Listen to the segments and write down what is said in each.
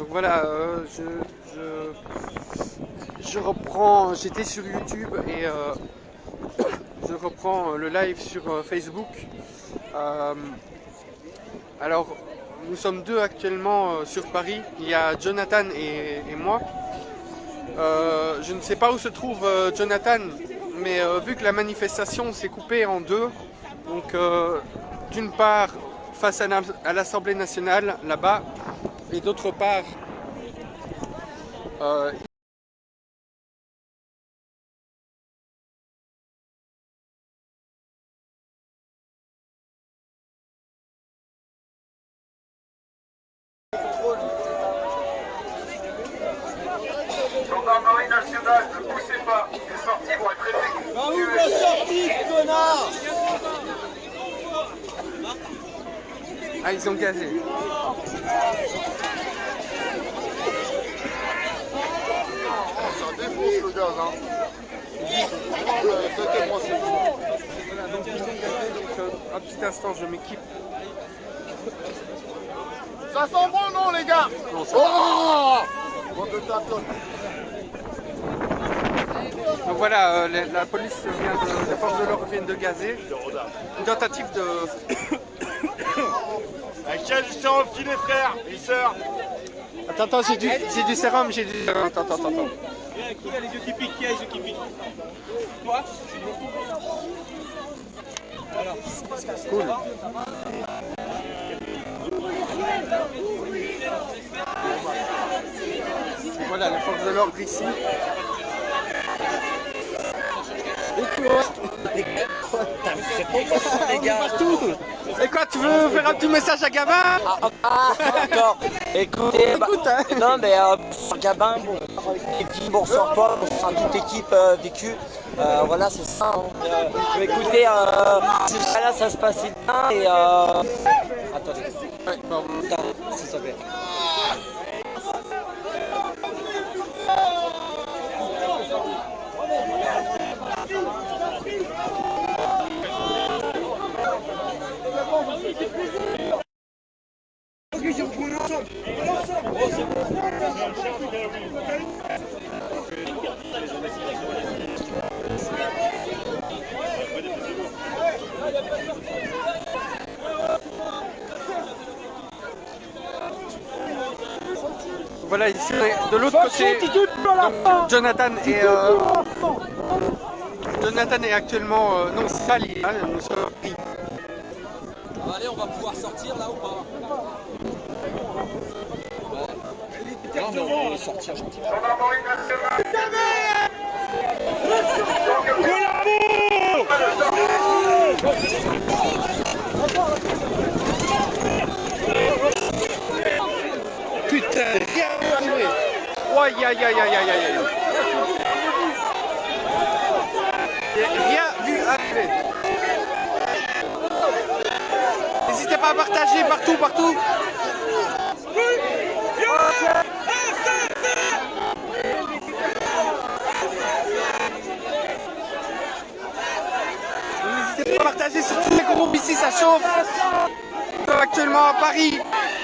Donc voilà, je reprends, j'étais sur YouTube et je reprends le live sur Facebook. Euh, alors, nous sommes deux actuellement sur Paris. Il y a Jonathan et moi. Je ne sais pas où se trouve Jonathan, mais vu que la manifestation s'est coupée en deux, donc d'une part face à l'Assemblée nationale là-bas, et d'autre part euh, Gendarmerie nationale, ne poussez pas, les sorties vont être effectuées. Bah ouvre la sortie, connard! ah, ils ont gazé. Ça défonce le gaz, hein. T'inquiète-moi, c'est bon. Voilà, donc ils ont gazé, donc un petit instant, je m'équipe. Ça sent bon, non, les gars? Oh! Bande de tatones. Donc voilà, la police vient les forces de l'ordre viennent de gazer. Une tentative de... Tiens, du sérum filet, frère, et sœurs. Attends, j'ai du sérum, j'ai du... Attends. Qui a les yeux qui piquent? Qui a les yeux qui piquent? Toi? Alors, Cool. Voilà, les forces de l'ordre ici. Et quoi, tu veux faire un petit message à Gabin? D'accord. Écoutez, Écoute, hein. non mais Gabin, bon, et puis bon, sort pas, bon, c'est toute équipe vécue. Voilà, c'est ça. Hein. Écoutez, jusqu'à là, ça se passait bien et attendez. Ouais, bon. Putain, s'il te plaît. Voilà, ici, de l'autre côté, donc, Jonathan est actuellement... non, c'est ça, nous sommes pris. allez, on va pouvoir sortir là ou pas? Non, mais on va sortir gentiment. Gendarmerie nationale. Putain, rien arrivé. Aïe, aïe, aïe, aïe, aïe, aïe. Rien vu arriver. N'hésitez pas à partager partout. N'hésitez pas à partager sur tous les groupes ici, ça chauffe. Actuellement à Paris,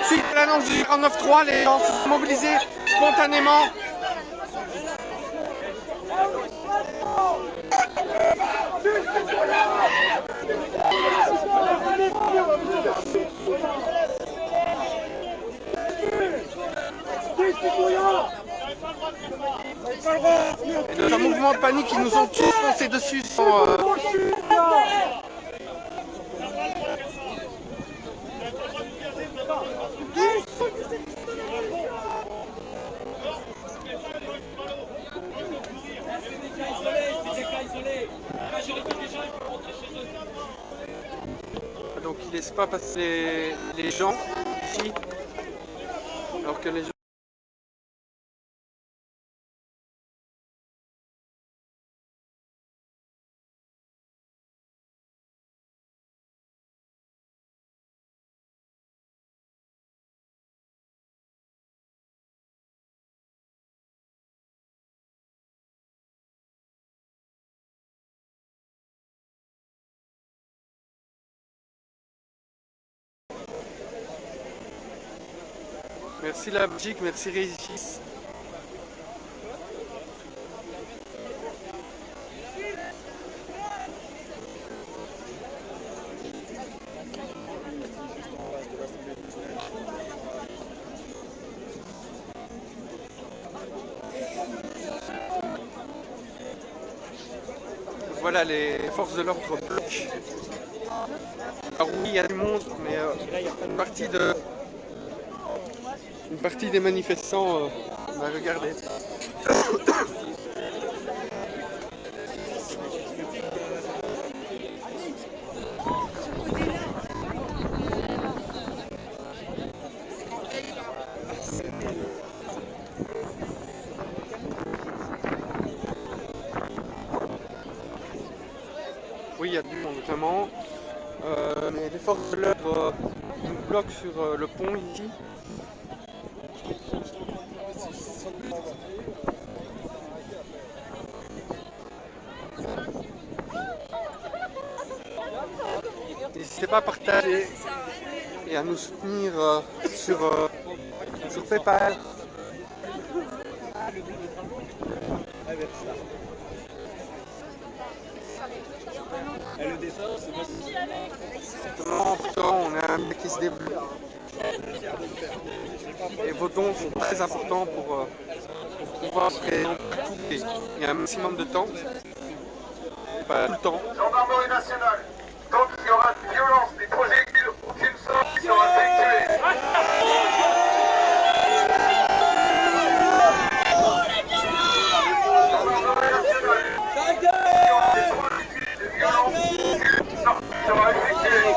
suite à l'annonce du 49.3, les gens se sont mobilisés spontanément. Et dans un mouvement de panique, ils nous ont tous foncé dessus sans... Donc ils ne laissent pas passer les gens ici, alors que les gens... Merci la Belgique, merci Régis. Voilà, les forces de l'ordre bloquent. Alors oui, il y a du monde, mais une partie des manifestants m'a regardé. Oui, il y a du monde, vraiment. Mais les forces de l'ordre nous bloquent sur le pont ici. N'hésitez pas à partager et à nous soutenir sur PayPal. On a un mec qui se débrouille. Et vos dons sont très importants pour pouvoir présenter. Il y a un maximum de temps. Pas tout le temps. Gendarmerie nationale, tant qu'il y aura de violence, des projectiles, aucune sortie sera effectuée. Gendarmerie nationale, tant qu'il y aura des projectiles, de violence, aucune sortie sera effectuée.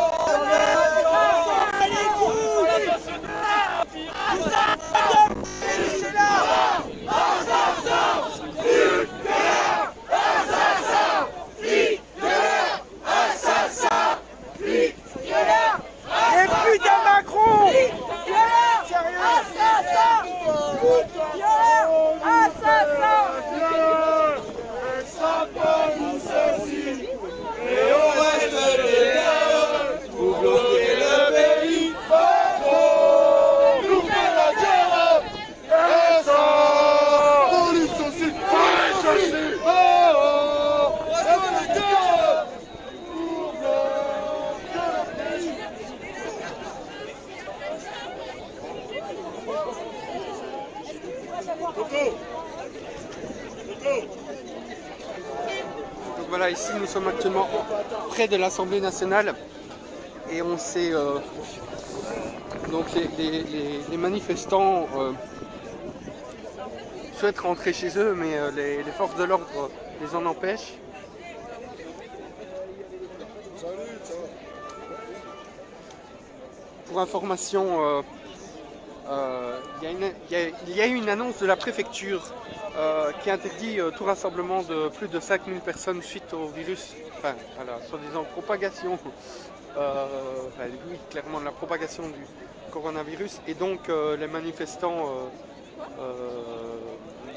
Donc voilà, ici nous sommes actuellement près de l'Assemblée nationale et on s'est donc les manifestants souhaitent rentrer chez eux, mais les forces de l'ordre les en empêchent. Pour information, il y a eu une annonce de la préfecture qui interdit tout rassemblement de plus de 5000 personnes suite au virus, enfin à la soi-disant propagation, oui, clairement la propagation du coronavirus. Et donc les manifestants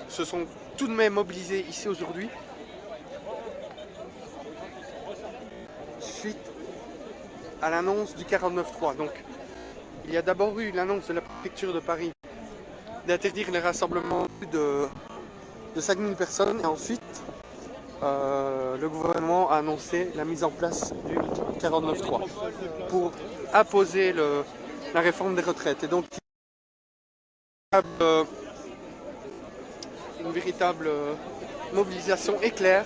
se sont tout de même mobilisés ici aujourd'hui, suite à l'annonce du 49.3. Donc il y a d'abord eu l'annonce de la préfecture de Paris d'interdire les rassemblements de 5000 personnes, et ensuite le gouvernement a annoncé la mise en place du 49.3 pour imposer la réforme des retraites. Et donc une véritable mobilisation éclair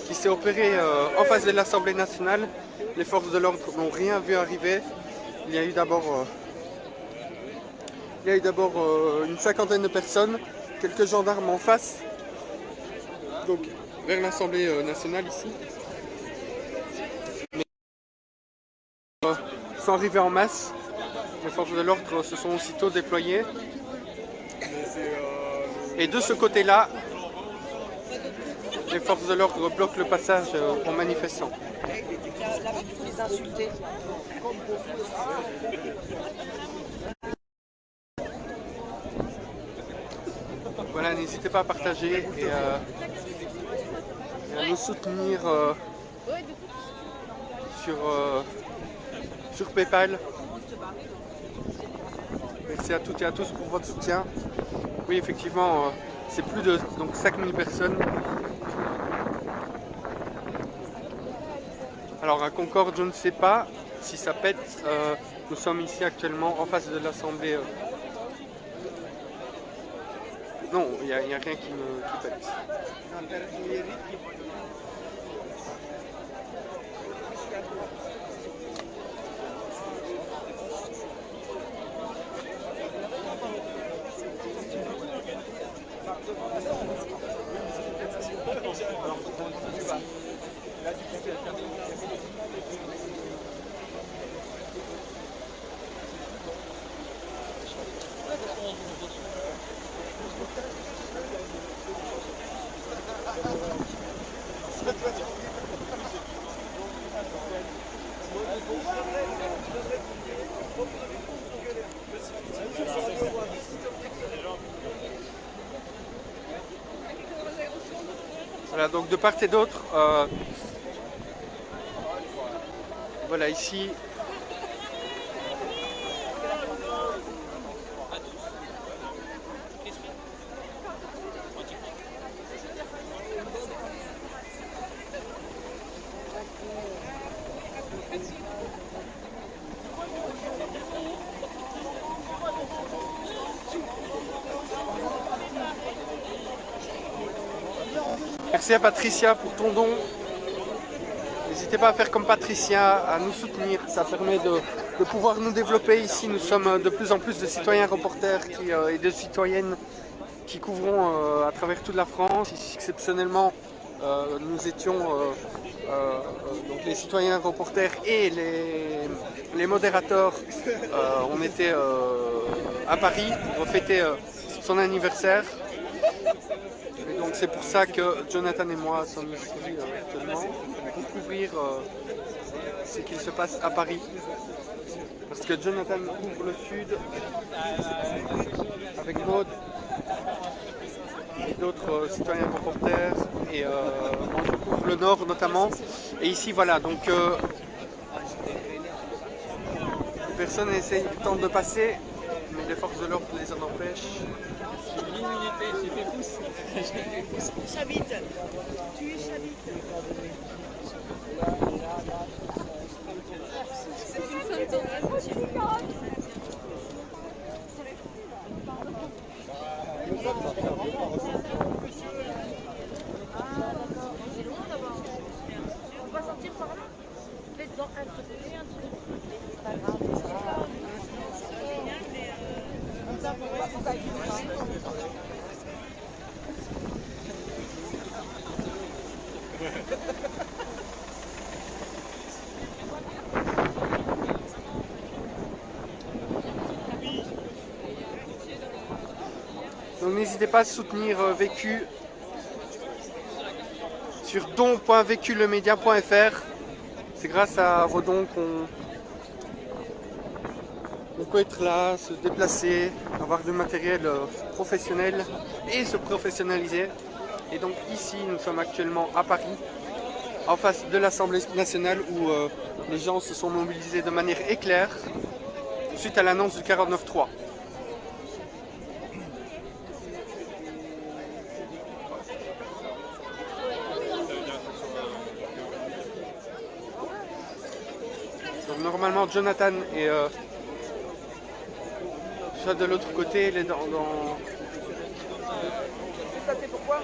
qui s'est opérée en face de l'Assemblée nationale. Les forces de l'ordre n'ont rien vu arriver. Il y a eu d'abord une cinquantaine de personnes, quelques gendarmes en face, donc vers l'Assemblée nationale ici. Mais sont arrivés en masse. Les forces de l'ordre se sont aussitôt déployées. Et de ce côté-là, les forces de l'ordre bloquent le passage aux manifestants. Là-bas, il faut les insulter. Voilà, n'hésitez pas à partager et à nous soutenir sur PayPal. Merci à toutes et à tous pour votre soutien. Oui, effectivement, c'est plus de 5000 personnes. Alors à Concorde, je ne sais pas si ça pète. Nous sommes ici actuellement en face de l'Assemblée. Non, il n'y a rien qui pète. Voilà, donc de part et d'autre, voilà ici. Merci à Patricia pour ton don. N'hésitez pas à faire comme Patricia, à nous soutenir. Ça permet de pouvoir nous développer ici. Nous sommes de plus en plus de citoyens reporters et de citoyennes qui couvrons à travers toute la France. Ici, exceptionnellement, nous étions donc les citoyens reporters et les modérateurs. On était à Paris pour fêter son anniversaire. Et donc c'est pour ça que Jonathan et moi sommes ici actuellement pour couvrir ce qu'il se passe à Paris. Parce que Jonathan couvre le sud avec Maud et d'autres citoyens reporters et moi je couvre le nord notamment. Et ici voilà, donc les personnes tentent de passer, mais les forces de l'ordre les en empêchent. L'immunité, j'ai fait pouce. J'habite. Tu es Chabit. C'est une femme de rêve. C'est loin d'abord. On va sortir par là. Faites dans un truc. C'est pas grave. Donc n'hésitez pas à soutenir Vécu sur don.véculemedia.fr. C'est grâce à vos dons qu'on peut être là, se déplacer, avoir du matériel professionnel et se professionnaliser. Et donc ici, nous sommes actuellement à Paris, en face de l'Assemblée nationale où les gens se sont mobilisés de manière éclair suite à l'annonce du 49.3. Donc normalement Jonathan est soit de l'autre côté, il est dans... Ça c'est pourquoi?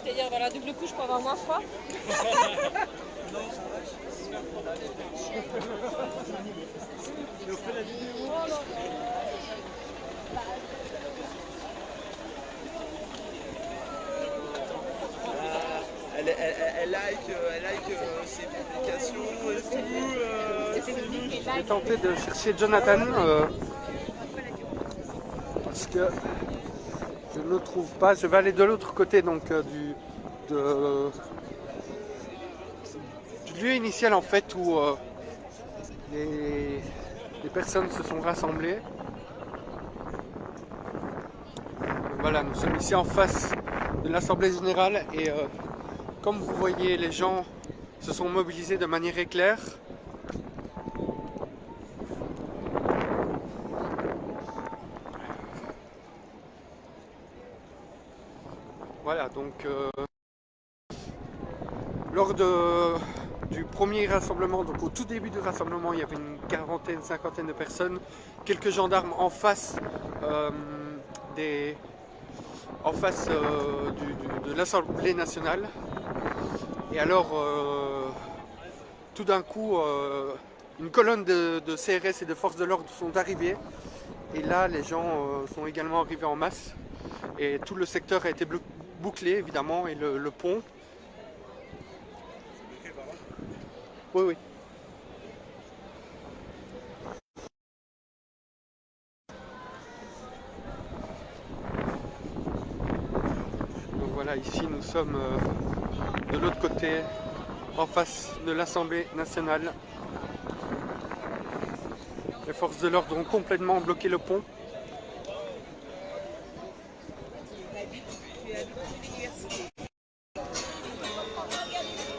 C'est-à-dire avoir la double couche pour avoir moins froid. Elle like ses publications et tout. J'ai tenté de chercher Jonathan parce que je ne le trouve pas. Je vais aller de l'autre côté donc du lieu initial en fait où les personnes se sont rassemblées. Voilà, nous sommes ici en face de l'Assemblée Générale et comme vous voyez, les gens se sont mobilisés de manière éclair. Voilà, donc lors du premier rassemblement, donc au tout début du rassemblement, il y avait une quarantaine, cinquantaine de personnes, quelques gendarmes en face de l'Assemblée nationale. Et alors, tout d'un coup, une colonne de CRS et de forces de l'ordre sont arrivées. Et là, les gens sont également arrivés en masse. Et tout le secteur a été bouclé, évidemment, et le pont. Oui, oui. Donc voilà, ici nous sommes de l'autre côté, en face de l'Assemblée nationale. Les forces de l'ordre ont complètement bloqué le pont.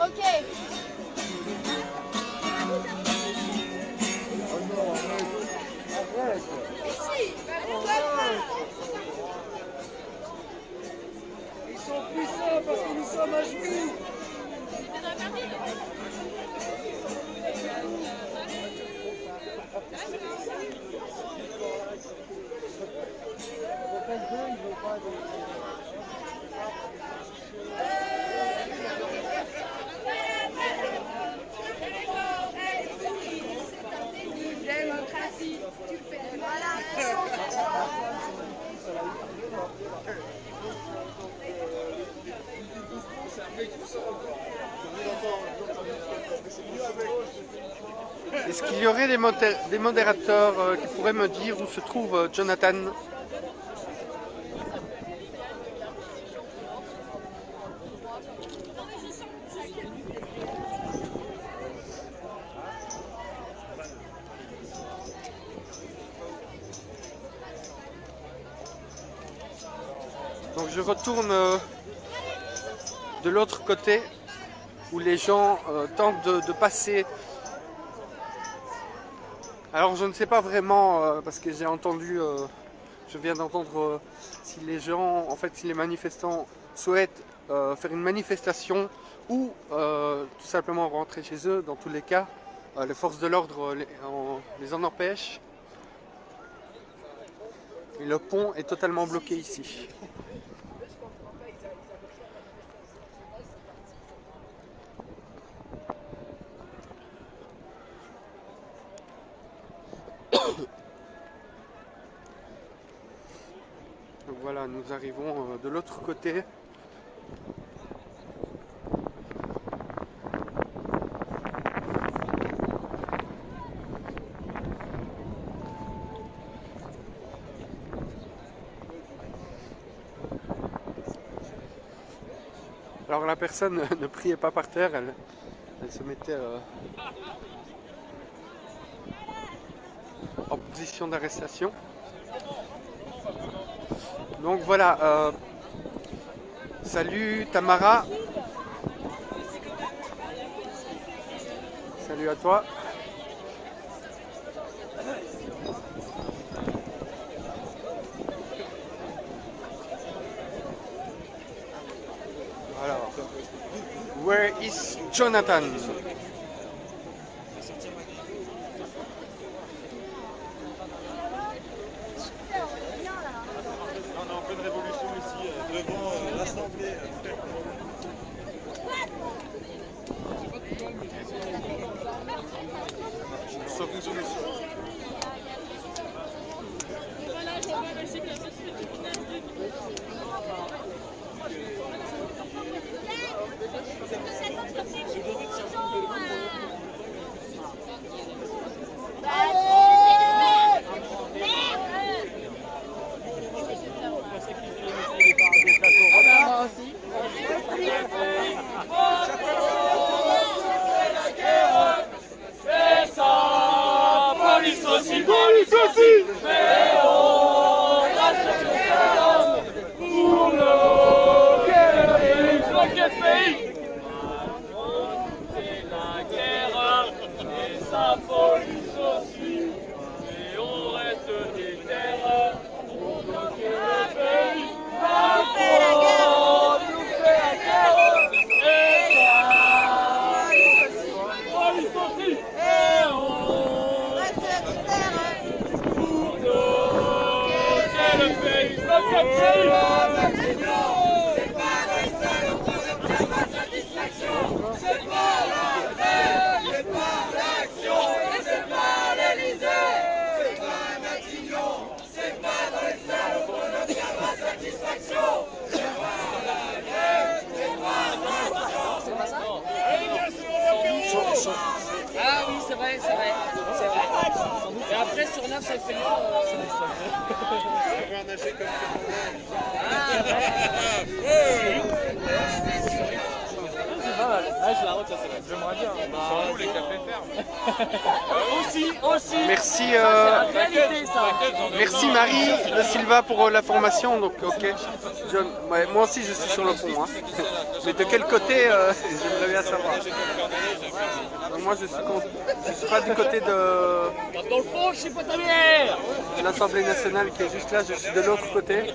Ok. Ils sont puissants parce que nous sommes à genoux. Démocratie, tu fais voilà. Est-ce qu'il y aurait des modérateurs qui pourraient me dire où se trouve Jonathan ? Donc je retourne de l'autre côté où les gens tentent de passer. Alors je ne sais pas vraiment parce que j'ai entendu, je viens d'entendre si les gens, en fait si les manifestants souhaitent faire une manifestation ou tout simplement rentrer chez eux. Dans tous les cas, les forces de l'ordre les en empêchent. Et le pont est totalement bloqué ici. Donc voilà, nous arrivons de l'autre côté. Alors la personne ne priait pas par terre, elle se mettait en position d'arrestation. Donc voilà, salut Tamara, salut à toi. Alors, where is Jonathan? On est en pleine révolution ici, devant l'Assemblée. Ça fonctionne aussi. Merci, merci Marie de Silva pour la formation. Donc, ok. Ouais, moi aussi, je suis sur le pont. Hein. Mais de quel côté, j'aimerais bien savoir. Moi, je suis pas du côté de. Dans le fond, je suis pas ta mère. L'Assemblée nationale qui est juste là. Je suis de l'autre côté.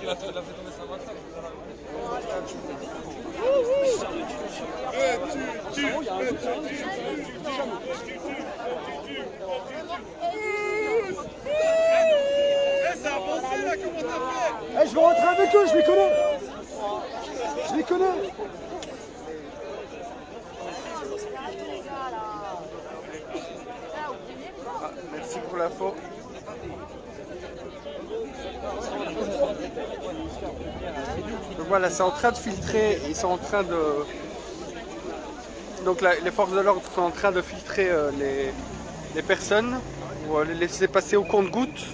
Hey, je vais rentrer avec eux, je les connais. Je les connais. Ah, merci pour l'info. Donc voilà, c'est en train de filtrer. Ils sont en train de. Donc les forces de l'ordre sont en train de filtrer les personnes pour les laisser passer au compte-gouttes.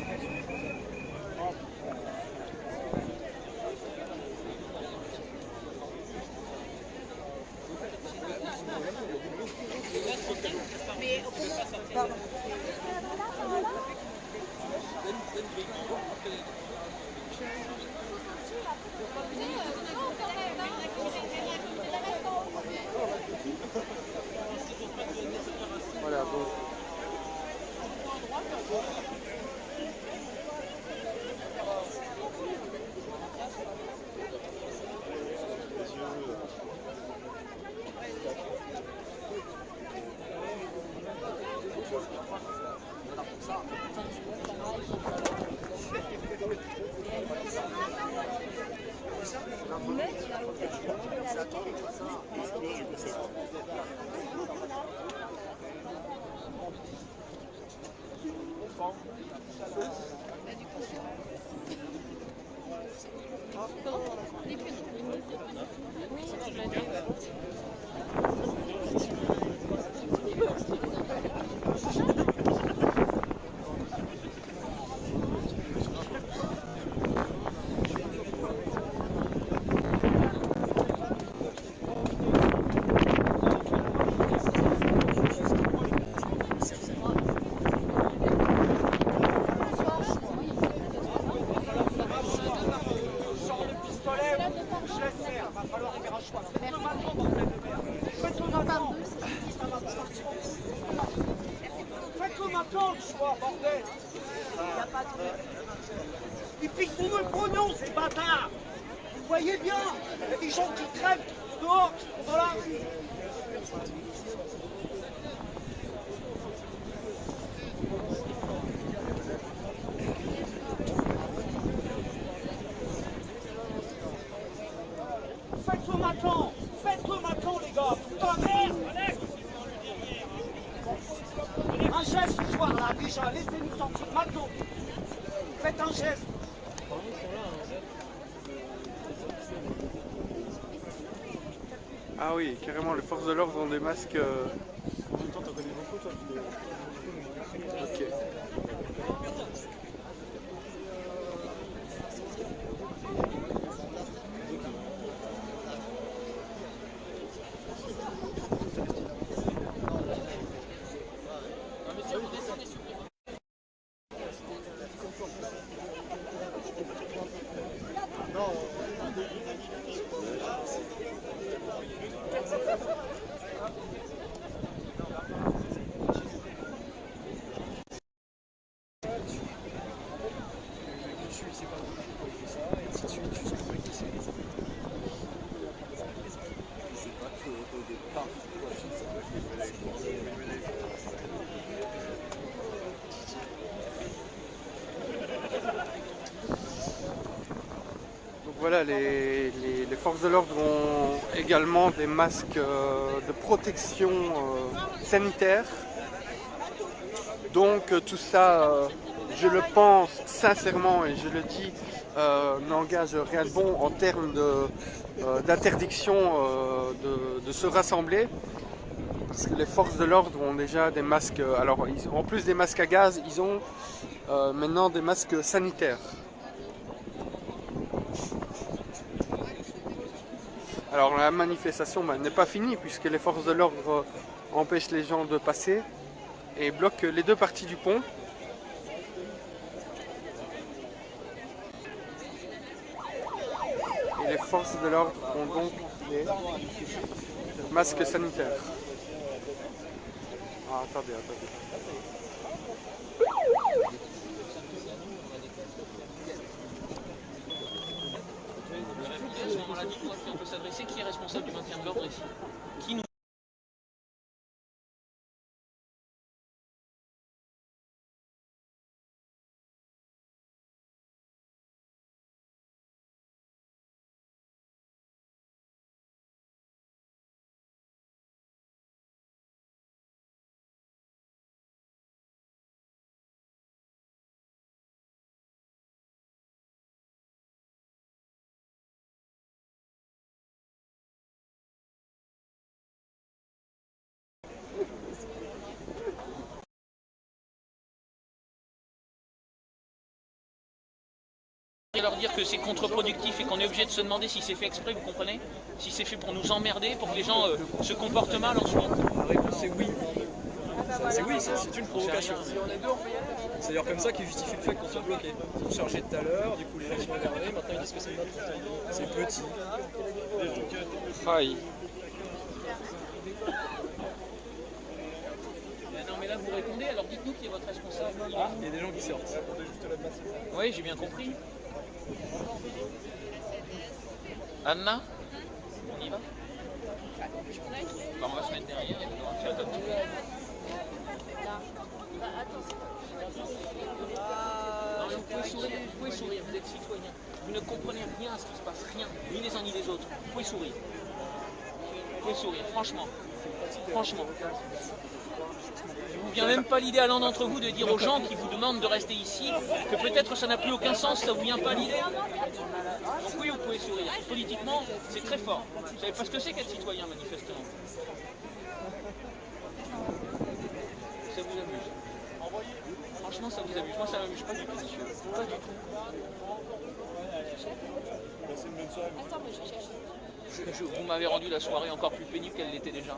Voilà, bon. Faites-le maintenant, le choix, bordel. Ils piquent pour nous le pognon, ces bâtards. Vous voyez bien, il y a des gens qui crèvent dehors, voilà. Faites-le maintenant, les gars. Putain, merde. Un geste ce soir là, déjà, laissez-nous sortir maintenant. Faites un geste. Ah oui, carrément, les forces de l'ordre ont des masques. Ok. Voilà, les forces de l'ordre ont également des masques de protection sanitaire. Donc tout ça, je le pense sincèrement et je le dis, n'engage rien de bon en termes d'interdiction de se rassembler. parce que les forces de l'ordre ont déjà des masques, alors en plus des masques à gaz, ils ont maintenant des masques sanitaires. Alors la manifestation n'est pas finie puisque les forces de l'ordre empêchent les gens de passer et bloquent les deux parties du pont. Et les forces de l'ordre ont donc les masques sanitaires. Ah, attendez. À ce moment-là, dites-moi qui on peut s'adresser, qui est responsable du maintien de l'ordre ici? Qui nous... Et leur dire que c'est contre-productif et qu'on est obligé de se demander si c'est fait exprès, vous comprenez? Si c'est fait pour nous emmerder, pour que les gens se comportent mal ensuite. La réponse c'est oui. C'est oui, c'est une provocation. C'est d'ailleurs comme ça qu'ils justifient le fait qu'on soit bloqué. Ils ont chargé tout à l'heure, du coup les gens sont énervés, maintenant ils disent que c'est notre faute. C'est petit. Faille. Non mais là vous répondez, alors dites-nous qui est votre responsable. Il y a des gens qui sortent. Oui, j'ai bien compris. Anna, on y va? On va se mettre derrière et on va faire comme ça. Non, vous pouvez sourire, vous êtes citoyen. Vous ne comprenez rien à ce qui se passe, rien, ni les uns ni les autres. Vous pouvez sourire. Vous pouvez sourire, franchement. Franchement. Il ne vous vient même pas l'idée à l'un d'entre vous de dire aux gens qui vous demandent de rester ici que peut-être ça n'a plus aucun sens, ça ne vous vient pas l'idée? Donc oui, vous pouvez sourire. Politiquement, c'est très fort. Vous ne savez pas ce que c'est qu'être citoyen, manifestement. Ça vous amuse? Franchement, ça vous amuse. Moi, ça ne m'amuse pas du tout, monsieur. Pas du tout. Vous m'avez rendu la soirée encore plus pénible qu'elle l'était déjà.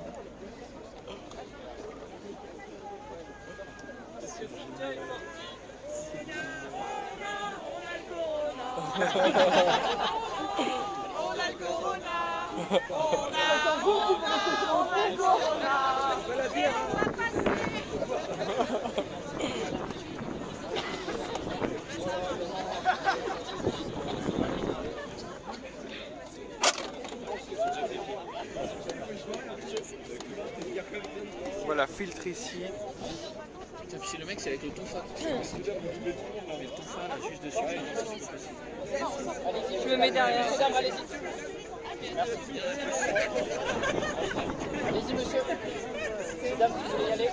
Voilà, filtre ici. Putain, puis c'est le mec, c'est avec le tonfa. Mais le tonfa là, juste dessus. Je me mets derrière. Allez-y. Allez-y, monsieur. Mesdames, vous voulez y aller?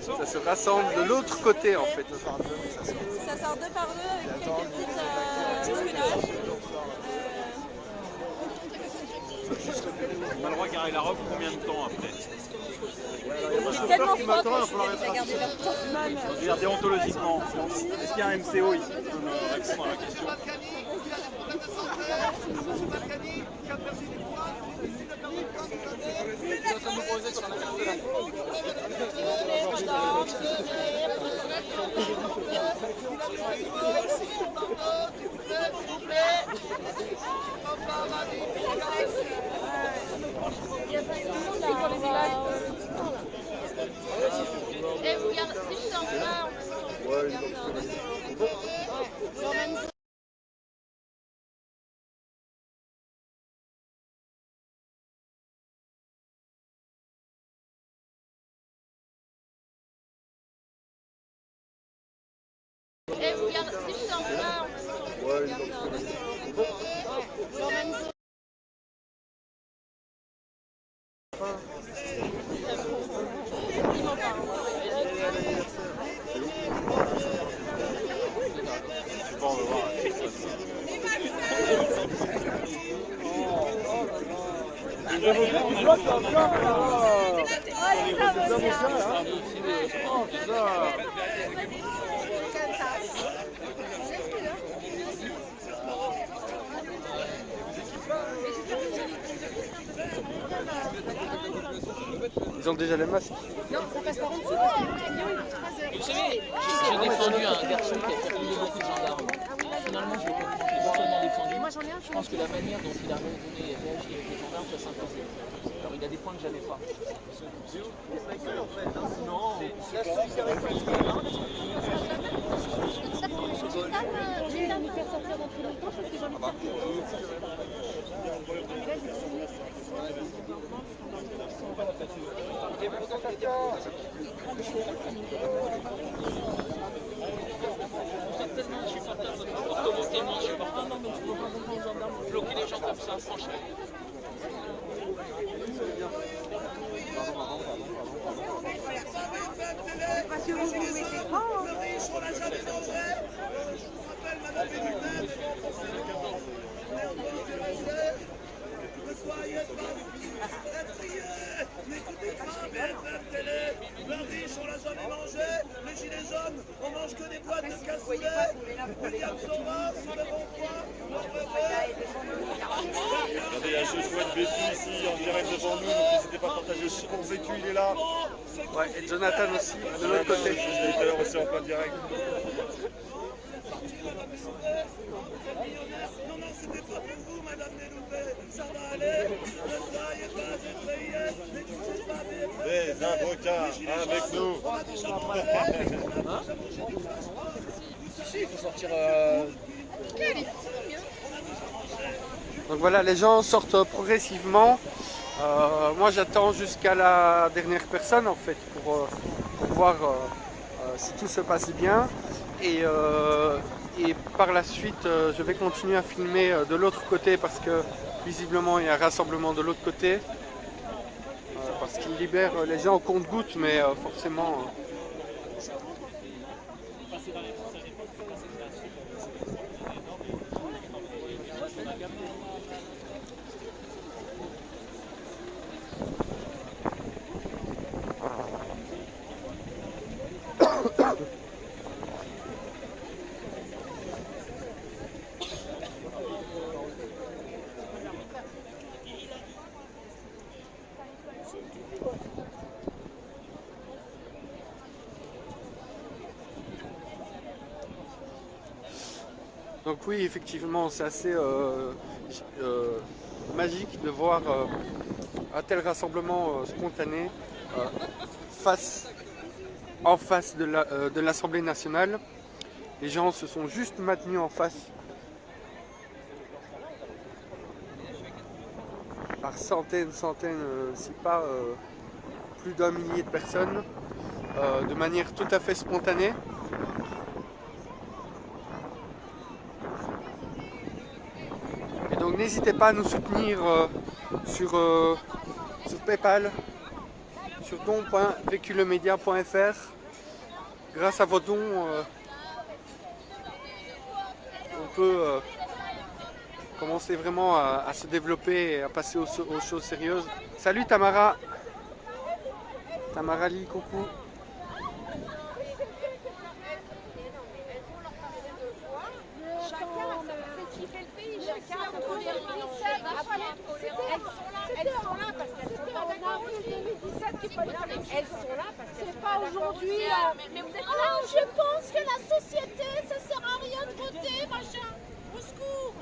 Ça se rassemble de l'autre côté en fait. Ça sort deux par deux avec quelques petites bousculages. On a le droit de garer la robe combien de temps après? C'est tellement froid qu'on a gardé leur temps. Je veux dire déontologiquement. Est-ce qu'il y a un MCO ici qui peut me répondre à la question? Et vous regardez, c'est juste en bas, on peut Et vous regardez, si je suis en bas, Ouais, ils ont Ils ont déjà les masques. Non, ça passe par en dessous. Vous savez, j'ai défendu un garçon qui a capturé beaucoup de gendarmes. Finalement, je l'ai pas non seulement défendu, je pense que la manière dont il a réagi avec les gendarmes, ça s'imposait. Alors il a des points que j'avais pas. Tellement insupportable, votre comportement tellement insupportable. Non, mais tu peux pas comprendre aux gendarmes, bloquer les gens comme ça, franchement. Parce que vous vous mettez grand. Le riche, on l'a jamais mangé. Je vous rappelle, Madame Bénutène, ne soyez pas effrayés. N'écoutez pas BFM Télé. Le riche, on l'a jamais mangé. Les gilets jaunes, on mange que des boîtes de cassoulet. William Thomas, sur le bon coin. Regardez, il y a Joshua de Bétu ici en direct devant nous, donc n'hésitez pas à partager aussi pour Bétu, il est là. Ouais, et Jonathan aussi, de l'autre côté. Je l'ai tout à l'heure aussi en plein direct. Non, non, c'était pas pour vous, Madame Déloupé. Ça va aller. Ne soyez pas effrayés. N'écoutez pas BFM. Les avocats avec nous. On a déjà mangé. Il faut sortir. Donc voilà, les gens sortent progressivement. Moi j'attends jusqu'à la dernière personne en fait pour voir si tout se passe bien. Et par la suite je vais continuer à filmer de l'autre côté parce que visiblement il y a un rassemblement de l'autre côté. Parce qu'ils libèrent les gens au compte-gouttes, mais forcément... Donc oui, effectivement, c'est assez magique de voir un tel rassemblement spontané en face de l'Assemblée nationale. Les gens se sont juste maintenus en face par centaines, si pas plus d'un millier de personnes, de manière tout à fait spontanée. Et donc n'hésitez pas à nous soutenir sur PayPal, sur don.véculemedia.fr. Grâce à vos dons, on peut commencer vraiment à se développer et à passer aux choses sérieuses. Salut Tamara! Tamara Lee, coucou! Elles sont là parce que c'est pas aujourd'hui. Mais vous êtes là, je pense que la société, ça sert à rien de voter, machin. Au secours.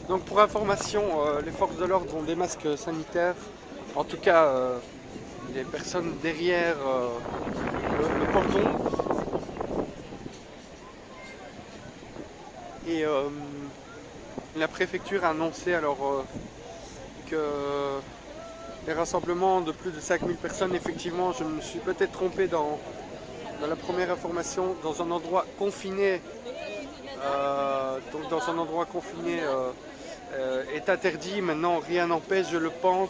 Donc pour information, les forces de l'ordre ont des masques sanitaires. En tout cas, les personnes derrière le cordon. Et la préfecture a annoncé alors que les rassemblements de plus de 5000 personnes, effectivement, je me suis peut-être trompé dans la première information, dans un endroit confiné, donc dans un endroit confiné est interdit. Maintenant, rien n'empêche, je le pense,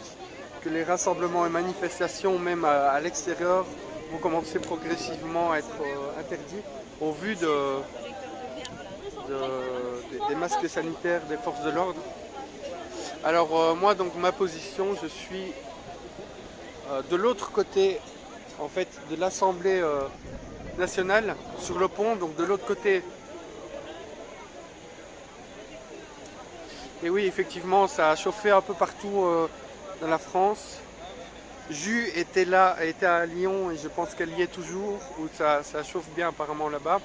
que les rassemblements et manifestations, même à l'extérieur, vont commencer progressivement à être interdits au vu des masques sanitaires des forces de l'ordre. Alors moi, donc ma position, je suis de l'autre côté en fait de l'Assemblée nationale, sur le pont, donc de l'autre côté. Et oui, effectivement, ça a chauffé un peu partout dans la France. Jus était là, était à Lyon, et je pense qu'elle y est toujours, où ça chauffe bien apparemment là-bas.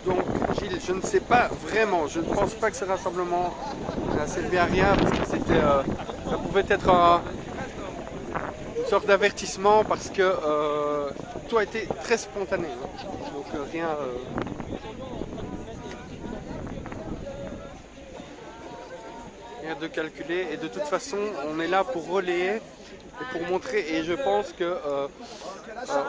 Donc Gilles, je ne sais pas vraiment, je ne pense pas que ce rassemblement n'a servi à rien, parce que c'était, ça pouvait être une sorte d'avertissement, parce que tout a été très spontané, hein. Donc rien de calculé, et de toute façon on est là pour relayer et pour montrer, et je pense que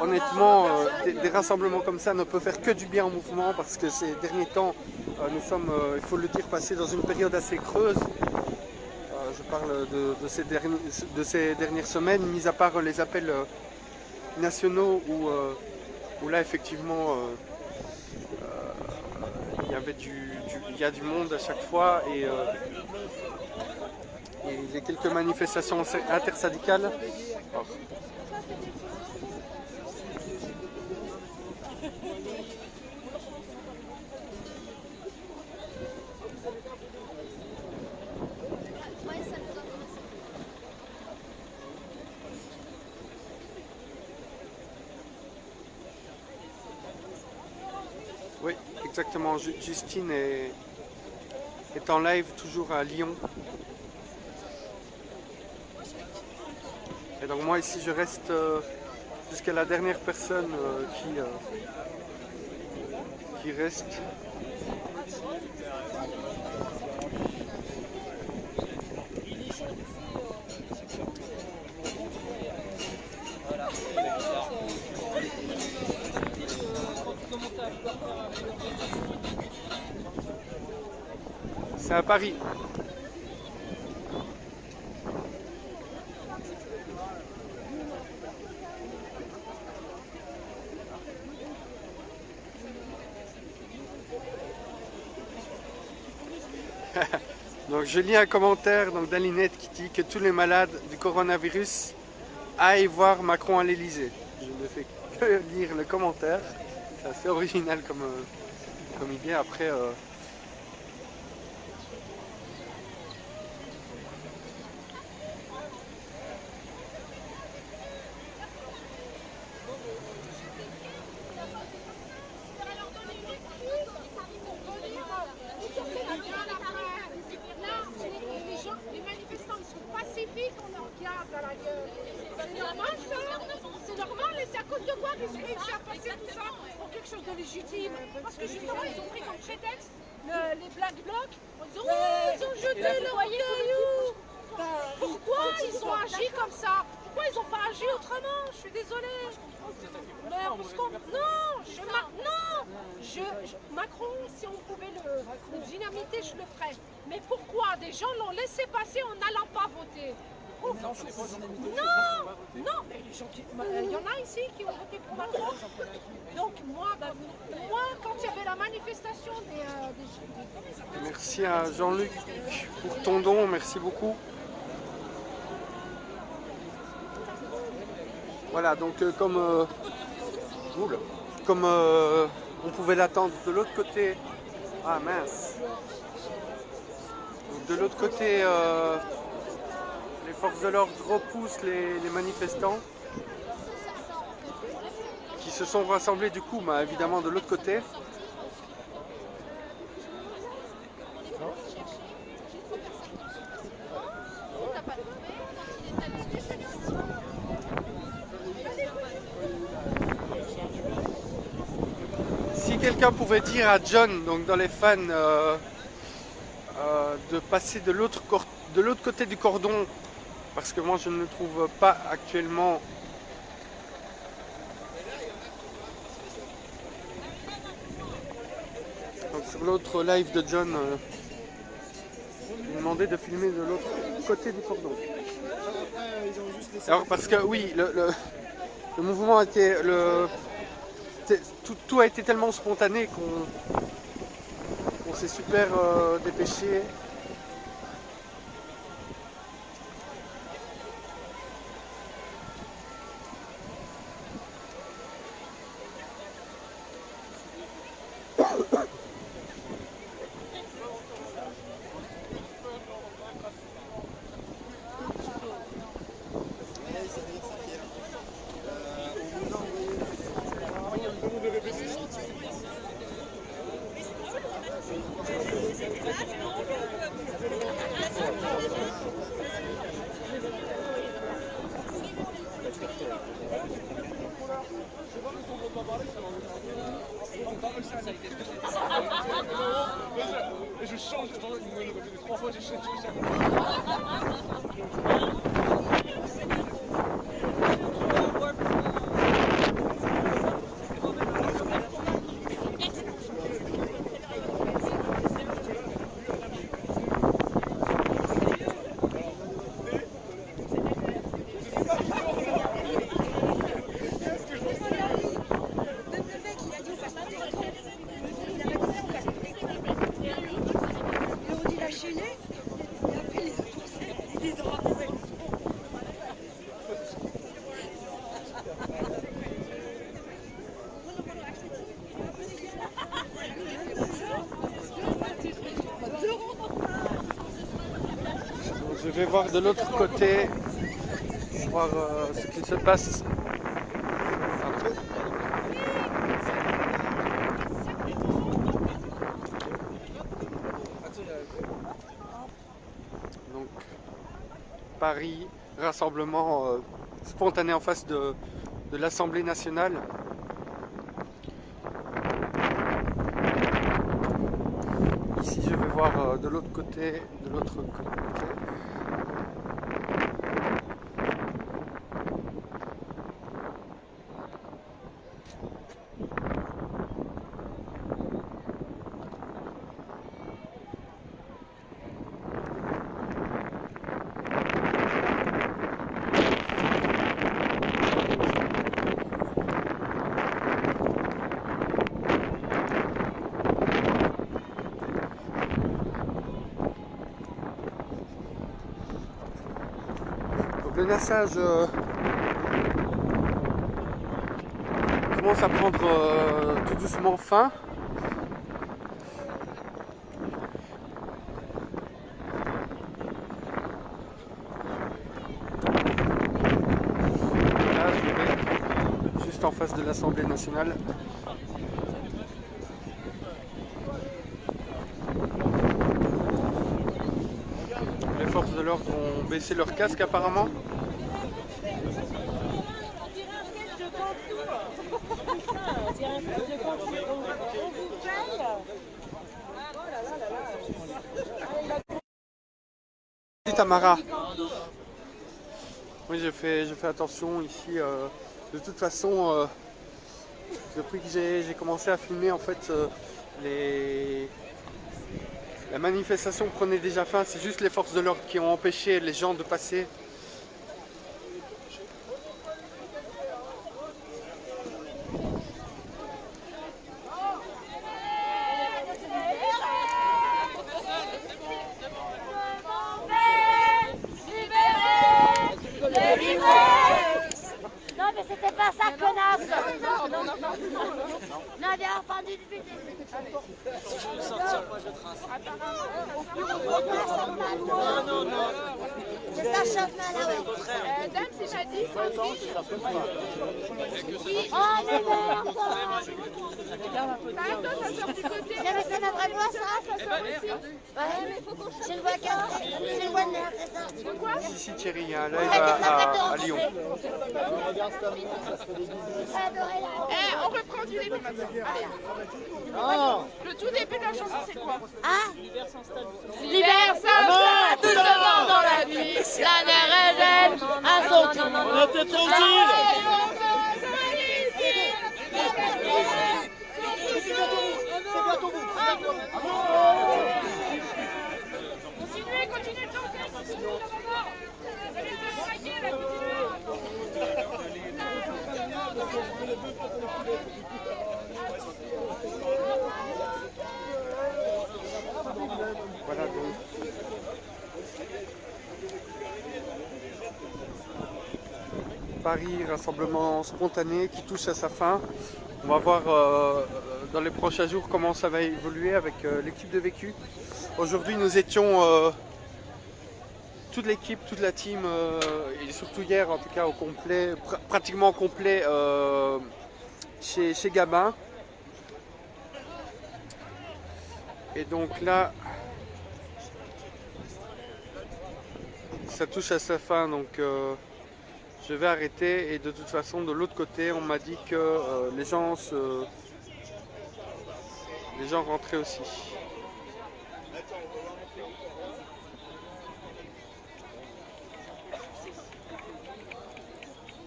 honnêtement des rassemblements comme ça ne peuvent faire que du bien au mouvement, parce que ces derniers temps nous sommes, il faut le dire, passés dans une période assez creuse. Je parle de ces dernières semaines, mis à part les appels nationaux où là effectivement il y a du monde à chaque fois, et les quelques manifestations intersyndicales. Oh. Oui, exactement. Justine est en live toujours à Lyon. Et donc moi ici je reste jusqu'à la dernière personne qui reste. C'est à Paris. Donc je lis un commentaire d'Alinette qui dit que tous les malades du coronavirus aillent voir Macron à l'Elysée. Je ne fais que lire le commentaire. C'est assez original comme idée. Après les manifestants sont pacifiques, on leur regarde à la gueule. C'est normal ça? C'est normal, et c'est à cause de quoi qu'ils ont réussi à passer tout ça pour quelque chose de légitime? Parce que justement, ils ont pris comme prétexte les Black Blocs. Ils ont jeté leur caillou. Pourquoi ils ont agi comme ça? Pourquoi ils n'ont pas agi autrement? Je suis désolée. Macron, si on pouvait le dynamiter, je le ferais. Mais pourquoi des gens l'ont laissé passer en n'allant pas voter? Non, mais les gens il y en a ici qui ont voté pour Macron. Donc moi, quand il y avait la manifestation des... Merci à Jean-Luc pour ton don, merci beaucoup. Voilà, donc comme on pouvait l'attendre de l'autre côté, ah mince, de l'autre côté, les forces de l'ordre repoussent les manifestants qui se sont rassemblés du coup, évidemment de l'autre côté. Si quelqu'un pouvait dire à John, donc dans les fans, de passer de l'autre côté du cordon, parce que moi je ne le trouve pas actuellement. Donc sur l'autre live de John, il demandait de filmer de l'autre côté du cordon. Alors parce que oui, le mouvement était tout a été tellement spontané qu'on s'est super dépêché. Et je change, trois fois j'ai changé. Je vais voir de l'autre côté, voir ce qu'il se passe. Donc, Paris, rassemblement spontané en face de l'Assemblée nationale. Ici, je vais voir de l'autre côté, Le nassage commence à prendre tout doucement fin. Là, je vais juste en face de l'Assemblée nationale. Les forces de l'ordre ont baissé leur casque apparemment. Tamara. Oui, je fais attention ici. De toute façon, depuis que j'ai commencé à filmer, en fait, la manifestation prenait déjà fin. C'est juste les forces de l'ordre qui ont empêché les gens de passer. Non mais c'était pas ça, connasse. Non, bien entendu depuis le début. Si je veux sortir, moi je trace. Non, non, non. C'est ça, chauffe là, ouais. Dame, c'est m'a dit, sans fiche. Oh, mais merde! Attends, ça sort du côté. Mais c'est notre voix, ça? Ouais, mais faut qu'on change. J'ai une voix cassée. J'ai une voix de merde, c'est ça. Quoi? Ici Thierry, il y a un live à Lyon. On reprend du début maintenant. Allez. Le tout début de la chanson, c'est quoi? Ah? L'hiver s'installe doucement dans la nuit. La mer est jeune à son tour. On était tranquille. Continuez, continuez de chanter. Voilà donc. Paris, rassemblement spontané qui touche à sa fin. On va voir dans les prochains jours comment ça va évoluer avec l'équipe de Vécu. Aujourd'hui nous étions toute l'équipe, toute la team, et surtout hier en tout cas au complet, pratiquement complet chez Gabin. Et donc là, ça touche à sa fin, donc je vais arrêter. Et de toute façon, de l'autre côté, on m'a dit que les gens rentraient aussi.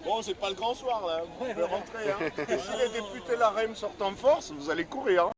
Bon, c'est pas le grand soir là, vous pouvez rentrer. Hein. Si les députés LaREM sortent en force, vous allez courir. Hein.